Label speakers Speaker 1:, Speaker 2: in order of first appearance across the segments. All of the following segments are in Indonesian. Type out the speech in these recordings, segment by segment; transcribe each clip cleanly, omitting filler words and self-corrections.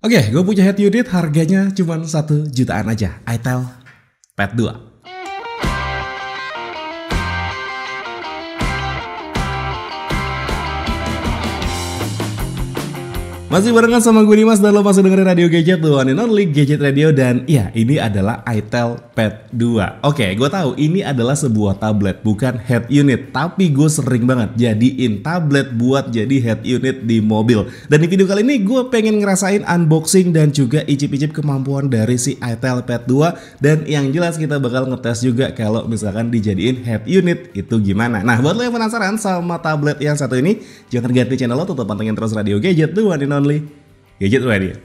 Speaker 1: Oke, gue punya head unit harganya cuma 1 jutaan aja. itel Pad 2. Masih barengan sama gue Dimas dan lo masih dengerin Radio Gadget, the one and only Gadget Radio. Dan iya, ini adalah itel Pad 2. Oke, gue tahu ini adalah sebuah tablet, bukan head unit. Tapi gue sering banget jadiin tablet buat jadi head unit di mobil. Dan di video kali ini gue pengen ngerasain unboxing dan juga icip-icip kemampuan dari si itel Pad 2. Dan yang jelas kita bakal ngetes juga kalau misalkan dijadiin head unit itu gimana. Nah, buat lo yang penasaran sama tablet yang satu ini, jangan ganti channel lo, tetap pantengin terus Radio Gadget, the one and only Gadget Radio.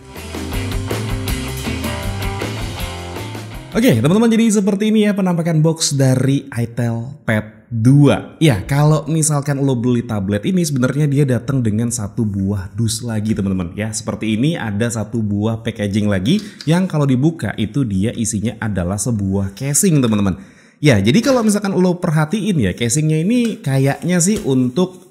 Speaker 1: Oke, teman-teman, jadi seperti ini ya penampakan box dari itel Pad 2. Ya, kalau misalkan lo beli tablet ini sebenarnya dia datang dengan satu buah dus lagi, teman-teman. Ya, seperti ini ada satu buah packaging lagi yang kalau dibuka itu dia isinya adalah sebuah casing, teman-teman. Ya, jadi kalau misalkan lo perhatiin ya, casingnya ini kayaknya sih untuk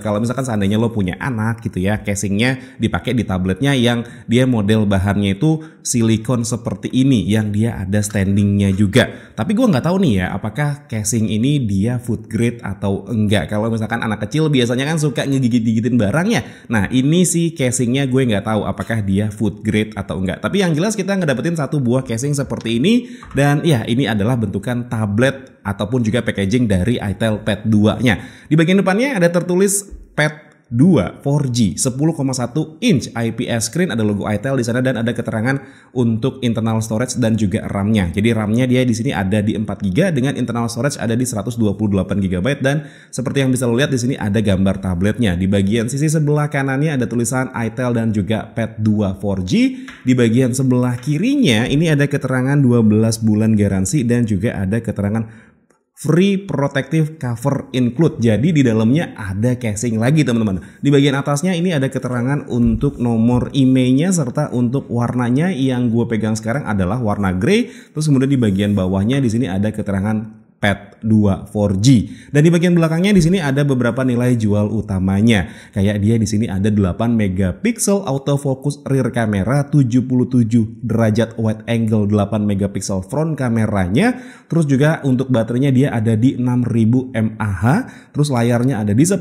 Speaker 1: kalau misalkan seandainya lo punya anak gitu ya, casingnya dipakai di tabletnya yang dia model bahannya itu silikon seperti ini, yang dia ada standingnya juga. Tapi gue nggak tahu nih ya, apakah casing ini dia food grade atau enggak. Kalau misalkan anak kecil biasanya kan suka ngegigit-gigitin barangnya. Nah, ini sih casingnya gue nggak tahu apakah dia food grade atau enggak. Tapi yang jelas kita ngedapetin satu buah casing seperti ini. Dan ya, ini adalah bentukan tablet ataupun juga packaging dari itel Pad 2-nya. Di bagian depannya ada tertulis Pad 2 4G 10,1 inch IPS screen, ada logo itel di sana dan ada keterangan untuk internal storage dan juga RAM-nya. Jadi RAM-nya dia di sini ada di 4GB dengan internal storage ada di 128GB dan seperti yang bisa lo lihat di sini ada gambar tabletnya. Di bagian sisi sebelah kanannya ada tulisan itel dan juga Pad 2 4G. Di bagian sebelah kirinya ini ada keterangan 12 bulan garansi dan juga ada keterangan free protective cover include. Jadi di dalamnya ada casing lagi, teman-teman. Di bagian atasnya ini ada keterangan untuk nomor IMEI-nya serta untuk warnanya yang gue pegang sekarang adalah warna grey. Terus kemudian di bagian bawahnya di sini ada keterangan Pad 2 4G. Dan di bagian belakangnya di sini ada beberapa nilai jual utamanya. Kayak dia di sini ada 8 megapiksel autofocus rear kamera, 77 derajat wide angle 8 megapiksel front kameranya. Terus juga untuk baterainya dia ada di 6000 mAh. Terus layarnya ada di 10,1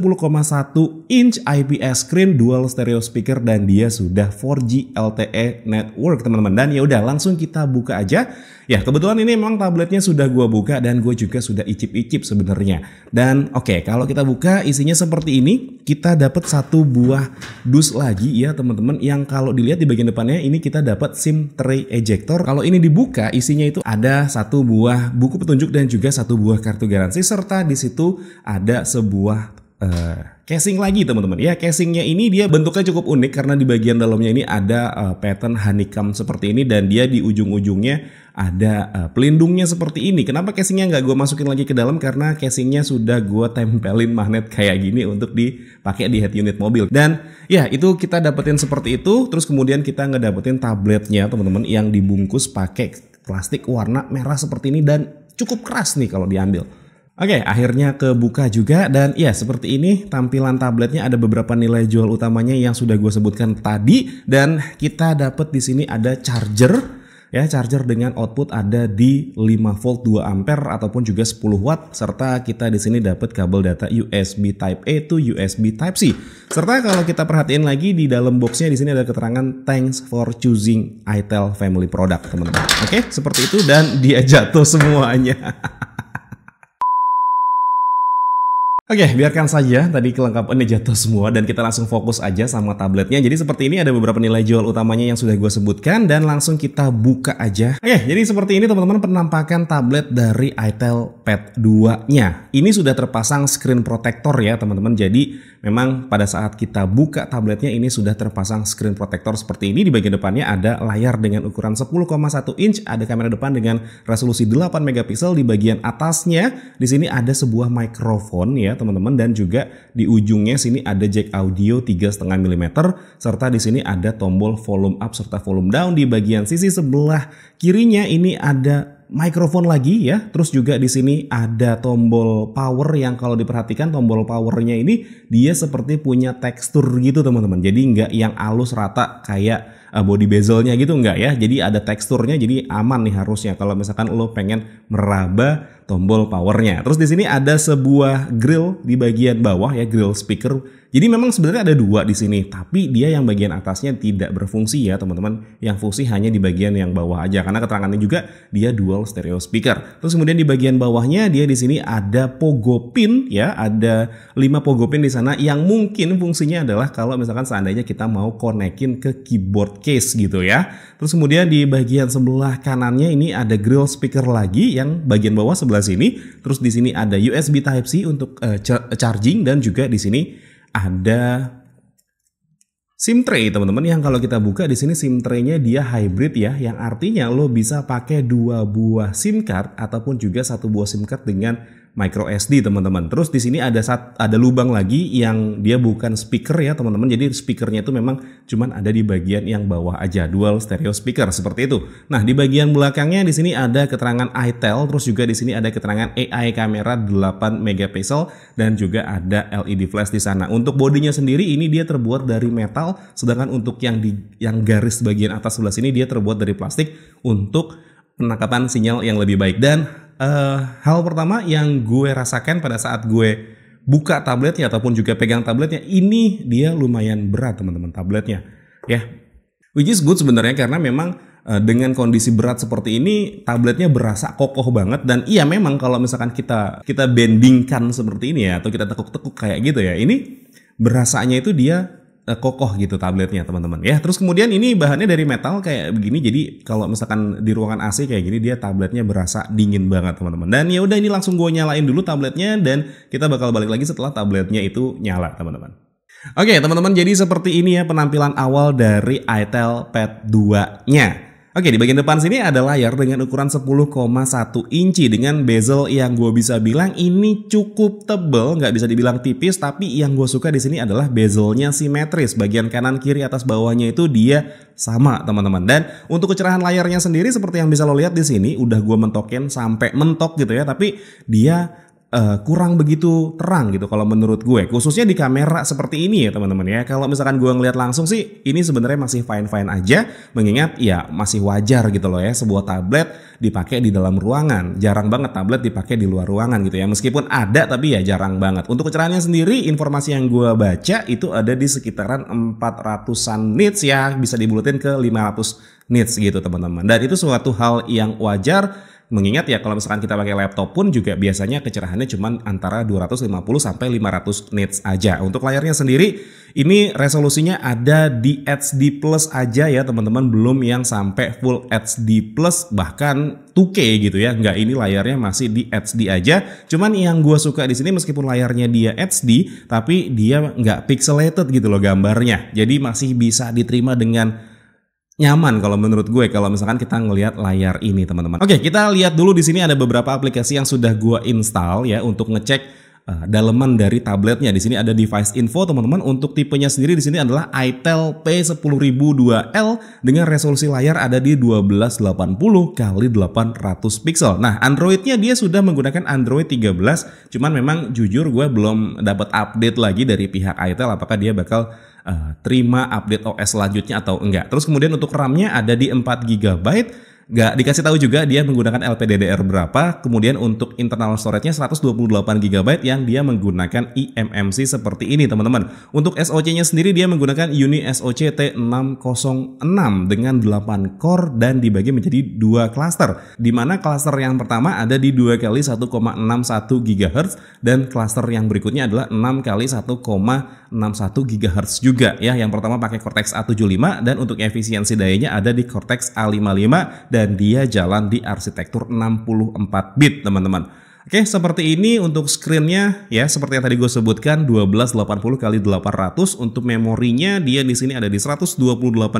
Speaker 1: inch IPS screen, dual stereo speaker dan dia sudah 4G LTE network, teman-teman. Dan ya udah langsung kita buka aja. Ya, kebetulan ini memang tabletnya sudah gue buka dan gue juga sudah icip-icip sebenarnya. Dan oke, kalau kita buka isinya seperti ini, kita dapat satu buah dus lagi ya teman-teman, yang kalau dilihat di bagian depannya ini kita dapat SIM tray ejector. Kalau ini dibuka isinya itu ada satu buah buku petunjuk dan juga satu buah kartu garansi serta di situ ada sebuah casing lagi, teman-teman. Ya, casingnya ini dia bentuknya cukup unik karena di bagian dalamnya ini ada pattern honeycomb seperti ini dan dia di ujung-ujungnya ada pelindungnya seperti ini. Kenapa casingnya nggak gue masukin lagi ke dalam? Karena casingnya sudah gue tempelin magnet kayak gini untuk dipakai di head unit mobil. Dan ya, itu kita dapetin seperti itu. Terus kemudian kita ngedapetin tabletnya, teman-teman, yang dibungkus pakai plastik warna merah seperti ini dan cukup keras nih kalau diambil. Oke, akhirnya kebuka juga dan ya seperti ini tampilan tabletnya. Ada beberapa nilai jual utamanya yang sudah gue sebutkan tadi dan kita dapat di sini ada charger ya, charger dengan output ada di 5 volt 2 ampere ataupun juga 10 watt serta kita di sini dapat kabel data USB Type A to USB Type C. Serta kalau kita perhatiin lagi di dalam boxnya di sini ada keterangan thanks for choosing itel family product, teman-teman. Oke, seperti itu dan dia jatuh semuanya. Oke, biarkan saja tadi kelengkapannya jatuh semua dan kita langsung fokus aja sama tabletnya. Jadi seperti ini ada beberapa nilai jual utamanya yang sudah gue sebutkan dan langsung kita buka aja. Oke, jadi seperti ini teman-teman penampakan tablet dari itel Pad 2-nya. Ini sudah terpasang screen protector ya teman-teman. Jadi memang pada saat kita buka tabletnya ini sudah terpasang screen protector seperti ini. Di bagian depannya ada layar dengan ukuran 10,1 inch, ada kamera depan dengan resolusi 8 megapiksel. Di bagian atasnya di sini ada sebuah mikrofon ya teman-teman dan juga di ujungnya sini ada jack audio 3,5 mm serta di sini ada tombol volume up serta volume down. Di bagian sisi sebelah kirinya ini ada mikrofon lagi ya. Terus juga di sini ada tombol power yang kalau diperhatikan tombol powernya ini dia seperti punya tekstur gitu teman-teman. Jadi nggak yang halus rata kayak body bezelnya gitu enggak ya. Jadi ada teksturnya, jadi aman nih harusnya kalau misalkan lo pengen meraba tombol powernya. Terus di sini ada sebuah grill di bagian bawah ya, grill speaker. Jadi memang sebenarnya ada dua di sini, tapi dia yang bagian atasnya tidak berfungsi ya teman-teman. Yang fungsi hanya di bagian yang bawah aja, karena keterangannya juga dia dual stereo speaker. Terus kemudian di bagian bawahnya dia di sini ada pogo pin ya, ada 5 pogo pin di sana yang mungkin fungsinya adalah kalau misalkan seandainya kita mau konekin ke keyboard case gitu ya. Terus kemudian di bagian sebelah kanannya ini ada grill speaker lagi yang bagian bawah sebelah sini. Terus di sini ada USB Type-C untuk charging, dan juga di sini ada SIM tray teman-teman, yang kalau kita buka di sini SIM tray-nya dia hybrid ya, yang artinya lo bisa pakai 2 buah SIM card ataupun juga 1 buah SIM card dengan micro SD teman-teman. Terus di sini ada lubang lagi yang dia bukan speaker ya teman-teman. Jadi speakernya itu memang cuman ada di bagian yang bawah aja, dual stereo speaker seperti itu. Nah, di bagian belakangnya di sini ada keterangan iTel, terus juga di sini ada keterangan AI kamera 8 megapiksel dan juga ada LED flash di sana. Untuk bodinya sendiri ini dia terbuat dari metal, sedangkan untuk yang garis bagian atas sebelah sini dia terbuat dari plastik untuk penangkapan sinyal yang lebih baik. Dan hal pertama yang gue rasakan pada saat gue buka tabletnya ataupun juga pegang tabletnya, ini dia lumayan berat teman-teman tabletnya ya, which is good sebenarnya, karena memang dengan kondisi berat seperti ini tabletnya berasa kokoh banget. Dan iya memang kalau misalkan kita bendingkan seperti ini ya, atau kita tekuk-tekuk kayak gitu ya, ini berasanya itu dia kokoh gitu tabletnya teman-teman ya. Terus kemudian ini bahannya dari metal kayak begini, jadi kalau misalkan di ruangan AC kayak gini dia tabletnya berasa dingin banget teman-teman. Dan ya udah, ini langsung gue nyalain dulu tabletnya dan kita bakal balik lagi setelah tabletnya itu nyala teman-teman. Oke teman-teman, jadi seperti ini ya penampilan awal dari iTel Pad 2-nya. Oke, di bagian depan sini ada layar dengan ukuran 10,1 inci dengan bezel yang gue bisa bilang ini cukup tebel, nggak bisa dibilang tipis, tapi yang gue suka di sini adalah bezelnya simetris. Bagian kanan, kiri, atas, bawahnya itu dia sama teman-teman. Dan untuk kecerahan layarnya sendiri seperti yang bisa lo lihat di sini, udah gue mentokin sampai mentok gitu ya, tapi dia kurang begitu terang gitu kalau menurut gue, khususnya di kamera seperti ini ya teman-teman ya. Kalau misalkan gue ngeliat langsung sih ini sebenarnya masih fine-fine aja, mengingat ya masih wajar gitu loh ya sebuah tablet dipakai di dalam ruangan. Jarang banget tablet dipakai di luar ruangan gitu ya, meskipun ada tapi ya jarang banget. Untuk kecerahannya sendiri, informasi yang gue baca itu ada di sekitaran 400-an nits ya, bisa dibulutin ke 500 nits gitu teman-teman. Dan itu suatu hal yang wajar, mengingat ya kalau misalkan kita pakai laptop pun juga biasanya kecerahannya cuma antara 250 sampai 500 nits aja. Untuk layarnya sendiri ini resolusinya ada di HD Plus aja ya teman-teman, belum yang sampai Full HD Plus bahkan 2K gitu ya. Enggak, ini layarnya masih di HD aja. Cuman yang gue suka di sini meskipun layarnya dia HD tapi dia nggak pixelated gitu loh gambarnya. Jadi masih bisa diterima dengan nyaman kalau menurut gue kalau misalkan kita ngelihat layar ini teman-teman. Oke, kita lihat dulu di sini ada beberapa aplikasi yang sudah gue install ya untuk ngecek daleman dari tabletnya. Di sini ada device info teman-teman. Untuk tipenya sendiri di sini adalah iTel P10002L dengan resolusi layar ada di 1280 x 800 pixel. Nah, Androidnya dia sudah menggunakan Android 13. Cuman memang jujur gue belum dapat update lagi dari pihak iTel apakah dia bakal terima update OS selanjutnya atau enggak. Terus kemudian untuk RAM-nya ada di 4 GB. Gak dikasih tahu juga dia menggunakan LPDDR berapa. Kemudian untuk internal storage-nya 128 GB yang dia menggunakan eMMC seperti ini teman-teman. Untuk SoC-nya sendiri dia menggunakan Uni SoC T606 dengan 8 core dan dibagi menjadi 2 cluster. Di mana cluster yang pertama ada di 2 kali 1,61 GHz dan cluster yang berikutnya adalah 6 kali 1,61 GHz juga ya. Yang pertama pakai Cortex A75 dan untuk efisiensi dayanya ada di Cortex A55 dan dia jalan di arsitektur 64 bit teman-teman. Oke, seperti ini untuk screen-nya ya, seperti yang tadi gue sebutkan 1280 x 800. Untuk memorinya dia di sini ada di 128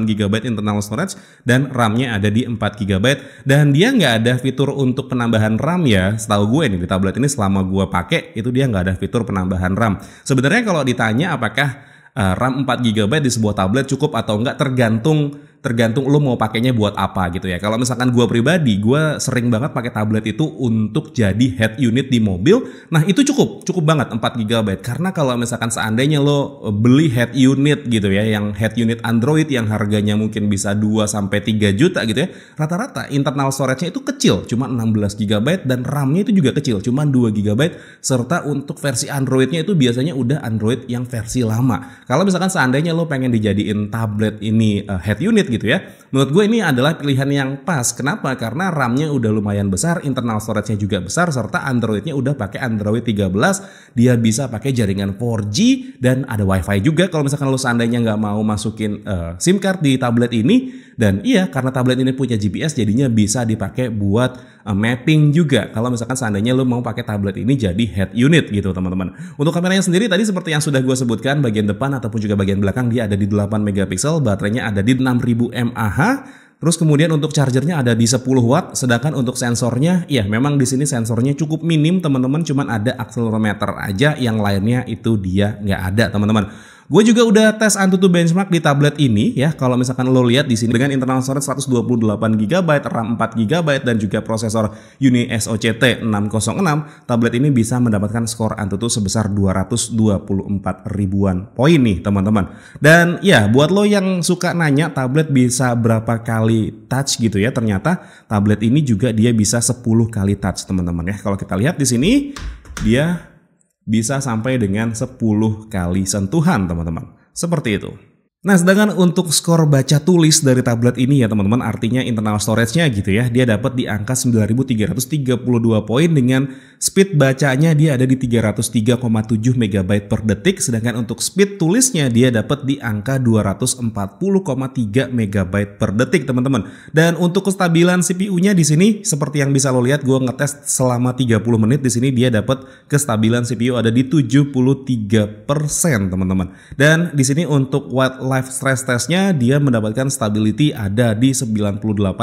Speaker 1: GB internal storage dan RAM-nya ada di 4 GB dan dia nggak ada fitur untuk penambahan RAM ya. Setahu gue nih di tablet ini selama gue pakai itu dia nggak ada fitur penambahan RAM. Sebenarnya kalau ditanya apakah RAM 4 GB di sebuah tablet cukup atau enggak tergantung tergantung lo mau pakainya buat apa gitu ya. Kalau misalkan gue pribadi, gue sering banget pakai tablet itu untuk jadi head unit di mobil. Nah itu cukup banget 4 GB. Karena kalau misalkan seandainya lo beli head unit gitu ya, yang head unit Android yang harganya mungkin bisa 2-3 juta gitu ya, rata-rata internal storage-nya itu kecil, cuma 16 GB dan RAM-nya itu juga kecil, cuma 2 GB. Serta untuk versi Android-nya itu biasanya udah Android yang versi lama. Kalau misalkan seandainya lo pengen dijadiin tablet ini head unit gitu ya, menurut gue ini adalah pilihan yang pas. Kenapa? Karena RAM-nya udah lumayan besar, internal storage-nya juga besar, serta Android-nya udah pakai Android 13, dia bisa pakai jaringan 4G dan ada WiFi juga kalau misalkan lo seandainya nggak mau masukin SIM card di tablet ini. Dan iya, karena tablet ini punya GPS, jadinya bisa dipakai buat mapping juga kalau misalkan seandainya lo mau pakai tablet ini jadi head unit gitu teman-teman. Untuk kameranya sendiri tadi seperti yang sudah gue sebutkan, bagian depan ataupun juga bagian belakang dia ada di 8 megapiksel, baterainya ada di 6000 mAh. Terus kemudian untuk chargernya ada di 10 watt, sedangkan untuk sensornya, ya memang di sini sensornya cukup minim teman-teman, cuman ada akselerometer aja, yang lainnya itu dia nggak ada teman-teman. Gue juga udah tes AnTuTu benchmark di tablet ini ya. Kalau misalkan lo lihat di sini dengan internal storage 128 GB, RAM 4 GB dan juga prosesor Uni SoC T606, tablet ini bisa mendapatkan skor AnTuTu sebesar 224 ribuan poin nih teman-teman. Dan ya buat lo yang suka nanya tablet bisa berapa kali touch gitu ya, ternyata tablet ini juga dia bisa 10 kali touch teman-teman ya. Kalau kita lihat di sini dia bisa sampai dengan 10 kali sentuhan teman-teman. Seperti itu. Nah sedangkan untuk skor baca tulis dari tablet ini ya teman-teman, artinya internal storage-nya gitu ya, dia dapat di angka 9332 poin dengan speed bacanya dia ada di 303,7 MB per detik, sedangkan untuk speed tulisnya dia dapat di angka 240,3 MB per detik teman-teman. Dan untuk kestabilan CPU-nya di sini seperti yang bisa lo lihat, gue ngetes selama 30 menit di sini dia dapat kestabilan CPU ada di 73% teman-teman. Dan di sini untuk live stress testnya dia mendapatkan stability ada di 98,1%.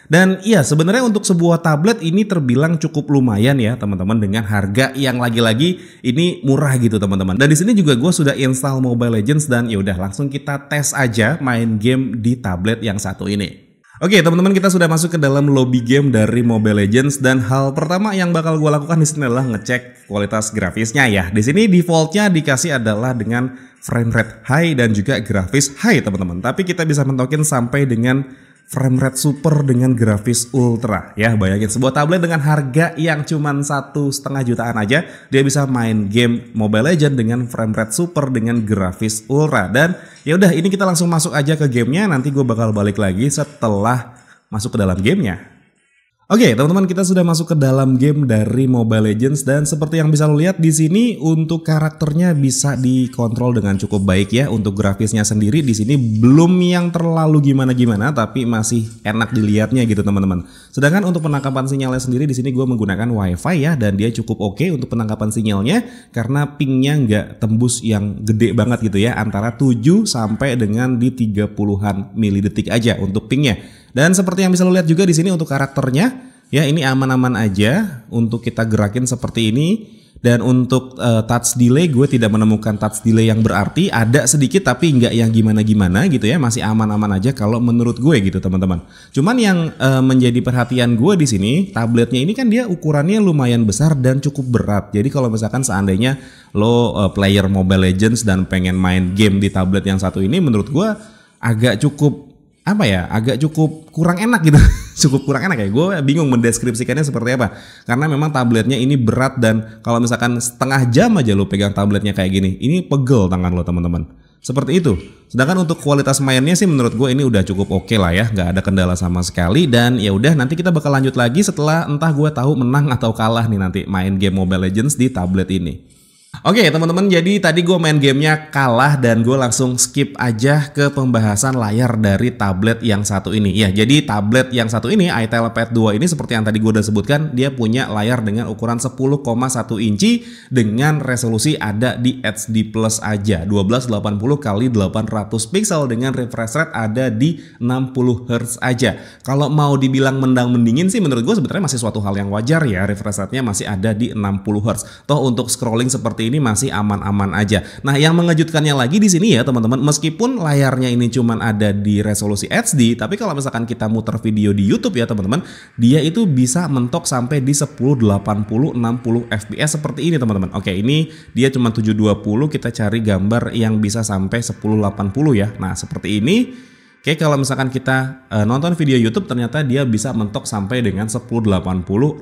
Speaker 1: Dan iya sebenarnya untuk sebuah tablet ini terbilang cukup lumayan ya teman-teman, dengan harga yang lagi-lagi ini murah gitu teman-teman. Dan di sini juga gue sudah install Mobile Legends dan ya udah langsung kita tes aja main game di tablet yang satu ini. Oke teman-teman, kita sudah masuk ke dalam lobby game dari Mobile Legends dan hal pertama yang bakal gue lakukan di sini adalah ngecek kualitas grafisnya ya. Di sini defaultnya dikasih adalah dengan frame rate high dan juga grafis high teman-teman. Tapi kita bisa mentokin sampai dengan frame rate super dengan grafis ultra ya. Bayangin sebuah tablet dengan harga yang cuman 1,5 jutaan aja dia bisa main game Mobile Legends dengan frame rate super dengan grafis ultra. Dan ya udah ini kita langsung masuk aja ke gamenya, nanti gue bakal balik lagi setelah masuk ke dalam gamenya. Oke, teman-teman, kita sudah masuk ke dalam game dari Mobile Legends dan seperti yang bisa lo lihat di sini untuk karakternya bisa dikontrol dengan cukup baik ya. Untuk grafisnya sendiri di sini belum yang terlalu gimana-gimana tapi masih enak dilihatnya gitu teman-teman. Sedangkan untuk penangkapan sinyalnya sendiri di sini gue menggunakan WiFi ya, dan dia cukup oke untuk penangkapan sinyalnya karena pingnya nggak tembus yang gede banget gitu ya, antara 7 sampai dengan di 30-an milidetik aja untuk pingnya. Dan seperti yang bisa lo lihat juga di sini untuk karakternya, ya ini aman-aman aja untuk kita gerakin seperti ini. Dan untuk touch delay gue tidak menemukan touch delay yang berarti, ada sedikit tapi nggak yang gimana-gimana gitu ya, masih aman-aman aja kalau menurut gue gitu teman-teman. Cuman yang menjadi perhatian gue di sini, tabletnya ini kan dia ukurannya lumayan besar dan cukup berat. Jadi kalau misalkan seandainya lo player Mobile Legends dan pengen main game di tablet yang satu ini, menurut gue agak cukup agak cukup kurang enak gitu. Cukup kurang enak ya, gue bingung mendeskripsikannya seperti apa, karena memang tabletnya ini berat dan kalau misalkan setengah jam aja lo pegang tabletnya kayak gini, ini pegel tangan lo teman-teman, seperti itu. Sedangkan untuk kualitas mainnya sih menurut gue ini udah cukup oke lah ya, nggak ada kendala sama sekali. Dan ya udah, nanti kita bakal lanjut lagi setelah entah gue tahu menang atau kalah nih nanti main game Mobile Legends di tablet ini. Oke teman-teman, jadi tadi gue main gamenya kalah dan gue langsung skip aja ke pembahasan layar dari tablet yang satu ini. Ya, jadi tablet yang satu ini, itel Pad 2 ini seperti yang tadi gue udah sebutkan, dia punya layar dengan ukuran 10,1 inci dengan resolusi ada di HD Plus aja, 1280 x 800 pixel dengan refresh rate ada di 60 Hz aja. Kalau mau dibilang mendang-mendingin sih menurut gue sebenarnya masih suatu hal yang wajar ya, refresh rate-nya masih ada di 60 Hz. Toh untuk scrolling seperti seperti ini masih aman-aman aja. Nah, yang mengejutkannya lagi di sini ya teman-teman, meskipun layarnya ini cuman ada di resolusi HD, tapi kalau misalkan kita muter video di YouTube ya teman-teman, dia itu bisa mentok sampai di 1080 60 fps seperti ini teman-teman. Oke, ini dia cuma 720, kita cari gambar yang bisa sampai 1080 ya. Nah, seperti ini. Oke, kalau misalkan kita nonton video YouTube ternyata dia bisa mentok sampai dengan 1080 60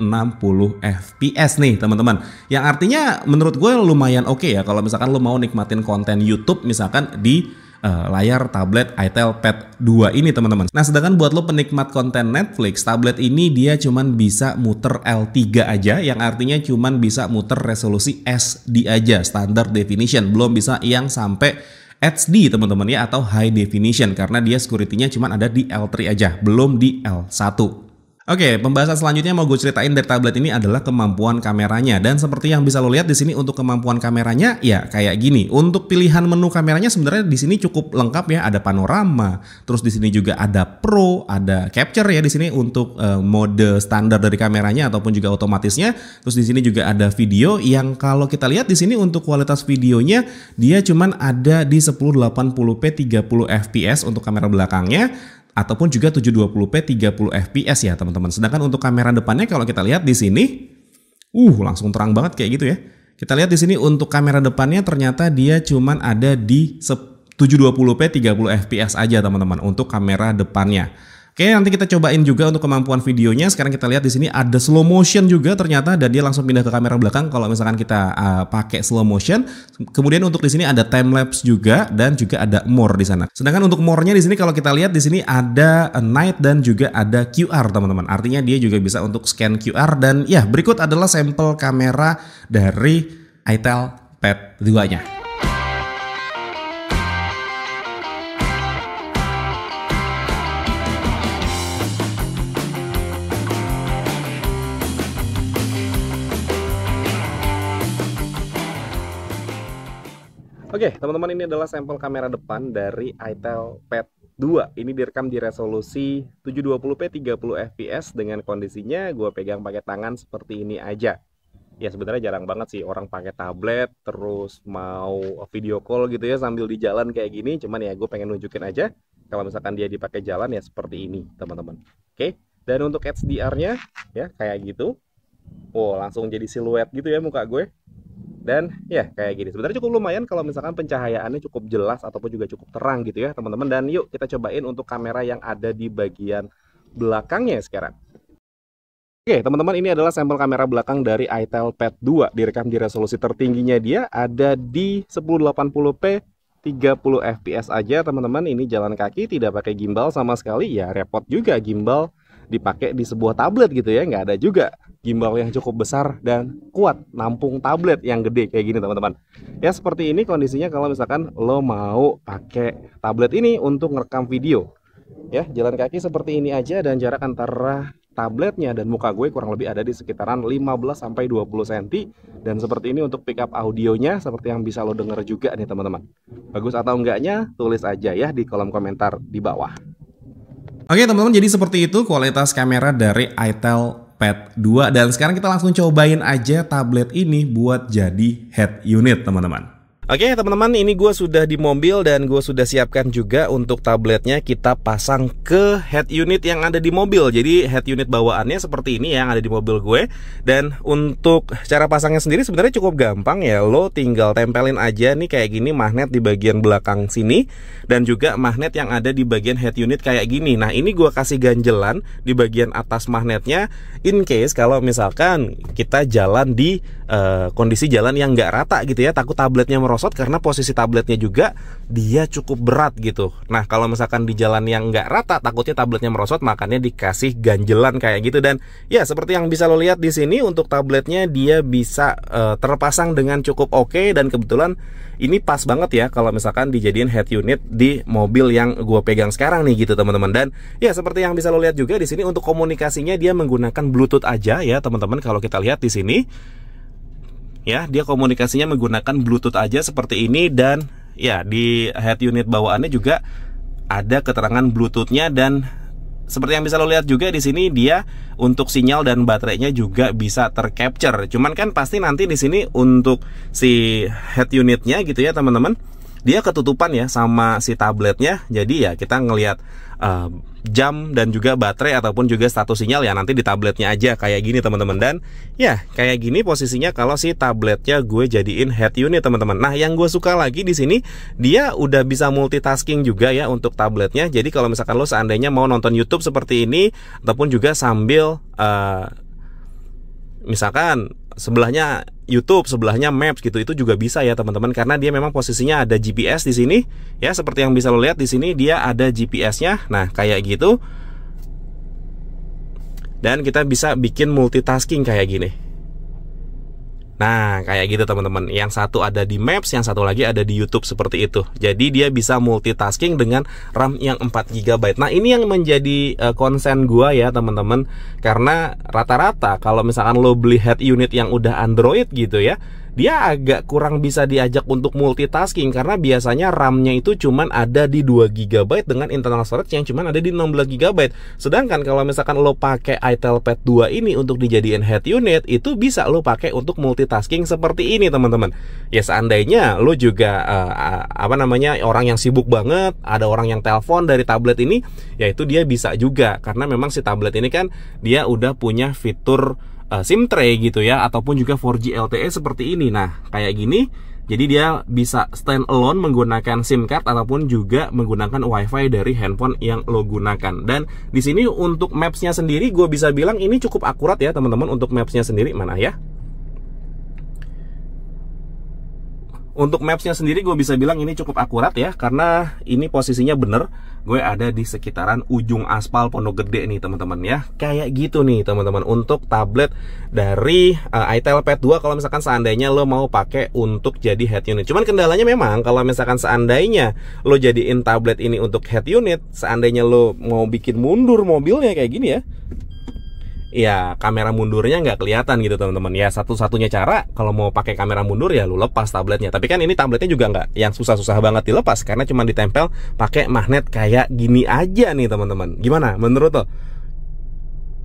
Speaker 1: fps nih teman-teman. Yang artinya menurut gue lumayan oke ya kalau misalkan lo mau nikmatin konten YouTube misalkan di layar tablet Itel Pad 2 ini teman-teman. Nah, sedangkan buat lo penikmat konten Netflix, tablet ini dia cuman bisa muter L3 aja, yang artinya cuman bisa muter resolusi SD aja, standard definition, belum bisa yang sampai HD teman-teman ya, atau high definition, karena dia security-nya cuma ada di L3 aja, belum di L1. Oke, pembahasan selanjutnya mau gue ceritain dari tablet ini adalah kemampuan kameranya. Dan seperti yang bisa lo lihat di sini untuk kemampuan kameranya ya kayak gini. Untuk pilihan menu kameranya sebenarnya di sini cukup lengkap ya, ada panorama, terus di sini juga ada Pro, ada capture ya di sini untuk mode standar dari kameranya ataupun juga otomatisnya. Terus di sini juga ada video yang kalau kita lihat di sini untuk kualitas videonya dia cuman ada di 1080p 30 fps untuk kamera belakangnya, ataupun juga 720p 30 fps ya teman-teman. Sedangkan untuk kamera depannya kalau kita lihat di sini langsung terang banget kayak gitu ya. Kita lihat di sini untuk kamera depannya ternyata dia cuman ada di 720p 30 fps aja teman-teman untuk kamera depannya. Oke, nanti kita cobain juga untuk kemampuan videonya. Sekarang kita lihat di sini ada slow motion juga ternyata, dan dia langsung pindah ke kamera belakang kalau misalkan kita pakai slow motion. Kemudian untuk di sini ada time lapse juga, dan juga ada more di sana. Sedangkan untuk more-nya di sini kalau kita lihat di sini ada night dan juga ada QR teman-teman. Artinya dia juga bisa untuk scan QR. Dan ya, berikut adalah sampel kamera dari Itel Pad 2-nya. Oke, teman-teman, ini adalah sampel kamera depan dari Itel Pad 2. Ini direkam di resolusi 720p 30 fps dengan kondisinya gue pegang pakai tangan seperti ini aja. Ya sebenarnya jarang banget sih orang pakai tablet terus mau video call gitu ya sambil di jalan kayak gini. Cuman ya gue pengen nunjukin aja kalau misalkan dia dipakai jalan ya seperti ini teman-teman. Oke, dan untuk HDR-nya ya kayak gitu. Langsung jadi siluet gitu ya muka gue. Dan ya kayak gini, sebenarnya cukup lumayan kalau misalkan pencahayaannya cukup jelas ataupun juga cukup terang gitu ya teman-teman. Dan yuk kita cobain untuk kamera yang ada di bagian belakangnya sekarang. Oke teman-teman, ini adalah sampel kamera belakang dari Itel Pad 2. Direkam di resolusi tertingginya dia ada di 1080p 30 fps aja teman-teman. Ini jalan kaki, tidak pakai gimbal sama sekali. Ya repot juga gimbal dipakai di sebuah tablet gitu ya, nggak ada juga gimbal yang cukup besar dan kuat nampung tablet yang gede kayak gini teman-teman. Ya seperti ini kondisinya kalau misalkan lo mau pakai tablet ini untuk ngerekam video. Ya jalan kaki seperti ini aja, dan jarak antara tabletnya dan muka gue kurang lebih ada di sekitaran 15-20 cm. Dan seperti ini untuk pickup audionya, seperti yang bisa lo denger juga nih teman-teman. Bagus atau enggaknya tulis aja ya di kolom komentar di bawah. Oke teman-teman, jadi seperti itu kualitas kamera dari Itel Pad 2. Dan sekarang kita langsung cobain aja tablet ini buat jadi head unit teman-teman. Oke teman-teman, ini gue sudah di mobil dan gue sudah siapkan juga untuk tabletnya kita pasang ke head unit yang ada di mobil. Jadi head unit bawaannya seperti ini yang ada di mobil gue. Dan untuk cara pasangnya sendiri sebenarnya cukup gampang ya. Lo tinggal tempelin aja nih kayak gini magnet di bagian belakang sini, dan juga magnet yang ada di bagian head unit kayak gini. Nah ini gue kasih ganjelan di bagian atas magnetnya in case kalau misalkan kita jalan di kondisi jalan yang nggak rata gitu ya, takut tabletnya merosot karena posisi tabletnya juga dia cukup berat gitu. Nah kalau misalkan di jalan yang nggak rata takutnya tabletnya merosot, makanya dikasih ganjelan kayak gitu. Dan ya seperti yang bisa lo lihat di sini untuk tabletnya dia bisa terpasang dengan cukup oke, dan kebetulan ini pas banget ya kalau misalkan dijadiin head unit di mobil yang gue pegang sekarang nih gitu teman-teman. Dan ya seperti yang bisa lo lihat juga di sini untuk komunikasinya dia menggunakan Bluetooth aja ya teman-teman. Kalau kita lihat di sini ya dia komunikasinya menggunakan Bluetooth aja seperti ini. Dan ya di head unit bawaannya juga ada keterangan Bluetoothnya, dan seperti yang bisa lo lihat juga di sini, dia untuk sinyal dan baterainya juga bisa tercapture. Cuman kan pasti nanti di sini untuk si head unitnya gitu ya teman-teman, dia ketutupan ya sama si tabletnya. Jadi ya kita ngelihat jam dan juga baterai ataupun juga status sinyal ya nanti di tabletnya aja kayak gini teman-teman. Dan ya kayak gini posisinya kalau si tabletnya gue jadiin head unit teman-teman. Nah yang gue suka lagi di sini, dia udah bisa multitasking juga ya untuk tabletnya. Jadi kalau misalkan lo seandainya mau nonton YouTube seperti ini ataupun juga sambil misalkan sebelahnya YouTube, sebelahnya Maps gitu, itu juga bisa ya teman-teman, karena dia memang posisinya ada GPS di sini ya, seperti yang bisa lo lihat di sini dia ada GPS-nya. Nah, kayak gitu. Dan kita bisa bikin multitasking kayak gini. Nah, kayak gitu teman-teman. Yang satu ada di Maps, yang satu lagi ada di YouTube seperti itu. Jadi dia bisa multitasking dengan RAM yang 4 GB. Nah, ini yang menjadi konsen gua ya teman-teman. Karena rata-rata kalau misalkan lo beli head unit yang udah Android gitu ya, dia agak kurang bisa diajak untuk multitasking karena biasanya RAM-nya itu cuman ada di 2 GB dengan internal storage yang cuman ada di 16 GB. Sedangkan kalau misalkan lo pakai itel Pad 2 ini untuk dijadiin head unit, itu bisa lo pakai untuk multitasking seperti ini teman-teman. Ya seandainya lo juga orang yang sibuk banget, ada orang yang telepon dari tablet ini, ya itu dia bisa juga karena memang si tablet ini kan dia udah punya fitur SIM tray gitu ya, ataupun juga 4G LTE seperti ini. Nah, kayak gini, jadi dia bisa stand alone menggunakan SIM card ataupun juga menggunakan WiFi dari handphone yang lo gunakan. Dan di sini untuk Maps-nya sendiri, gue bisa bilang ini cukup akurat ya teman-teman. Untuk Maps-nya sendiri, mana ya? Untuk Maps-nya sendiri gue bisa bilang ini cukup akurat ya, karena ini posisinya bener. Gue ada di sekitaran ujung aspal Pondok Gede nih teman-teman ya. Kayak gitu nih teman-teman untuk tablet dari itel Pad 2 kalau misalkan seandainya lo mau pakai untuk jadi head unit. Cuman kendalanya memang kalau misalkan seandainya lo jadiin tablet ini untuk head unit, seandainya lo mau bikin mundur mobilnya kayak gini ya kamera mundurnya nggak kelihatan gitu teman-teman. Ya satu-satunya cara kalau mau pakai kamera mundur ya lu lepas tabletnya. Tapi kan ini tabletnya juga nggak yang susah-susah banget dilepas karena cuma ditempel pakai magnet kayak gini aja nih teman-teman. Gimana menurut lo?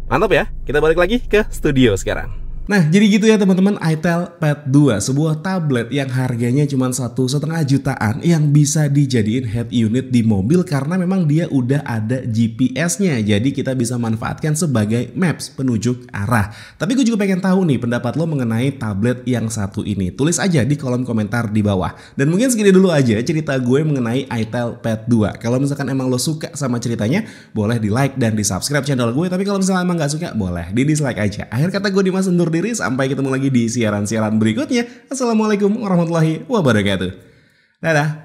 Speaker 1: Mantap ya. Kita balik lagi ke studio sekarang. Nah, jadi gitu ya teman-teman, itel Pad 2, sebuah tablet yang harganya cuma 1,5 jutaan yang bisa dijadiin head unit di mobil karena memang dia udah ada GPS-nya. Jadi kita bisa manfaatkan sebagai maps penunjuk arah. Tapi gue juga pengen tahu nih pendapat lo mengenai tablet yang satu ini. Tulis aja di kolom komentar di bawah. Dan mungkin segini dulu aja cerita gue mengenai itel Pad 2. Kalau misalkan emang lo suka sama ceritanya, boleh di like dan di subscribe channel gue. Tapi kalau misalkan emang gak suka, boleh di dislike aja. Akhir kata gue Dimas undur diri, sampai ketemu lagi di siaran-siaran berikutnya. Assalamualaikum warahmatullahi wabarakatuh. Dadah.